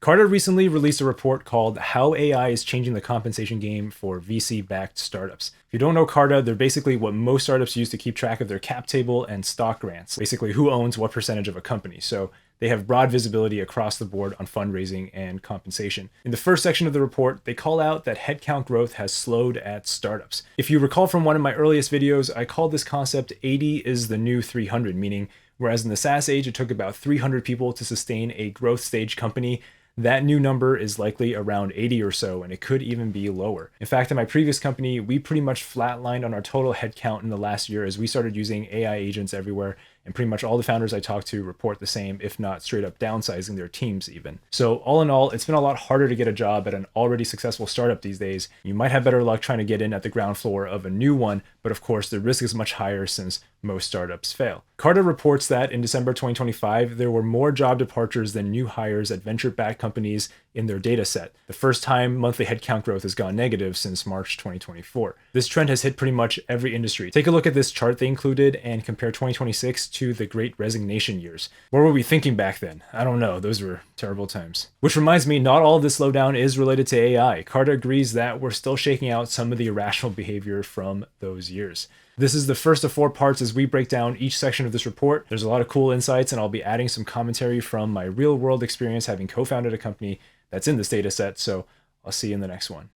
Carta recently released a report called How AI is Changing the Compensation Game for VC-Backed Startups. If you don't know Carta, they're basically what most startups use to keep track of their cap table and stock grants, basically who owns what percentage of a company. So they have broad visibility across the board on fundraising and compensation. In the first section of the report, they call out that headcount growth has slowed at startups. If you recall from one of my earliest videos, I called this concept 80 is the new 300, meaning whereas in the SaaS age, it took about 300 people to sustain a growth stage company, that new number is likely around 80 or so, and it could even be lower. In fact, in my previous company, we pretty much flatlined on our total headcount in the last year as we started using AI agents everywhere, and pretty much all the founders I talked to report the same, if not straight up downsizing their teams even. So all in all, it's been a lot harder to get a job at an already successful startup these days. You might have better luck trying to get in at the ground floor of a new one, but of course the risk is much higher since most startups fail. Carta reports that in December 2025, there were more job departures than new hires at venture-backed companies in their data set, the first time monthly headcount growth has gone negative since March 2024. This trend has hit pretty much every industry. Take a look at this chart they included and compare 2026 to the Great Resignation years. What were we thinking back then? I don't know, those were terrible times. Which reminds me, not all of this slowdown is related to AI. Carta agrees that we're still shaking out some of the irrational behavior from those years. This is the first of 4 parts as we break down each section of this report. There's a lot of cool insights, and I'll be adding some commentary from my real world experience having co-founded a company that's in this data set, so I'll see you in the next one.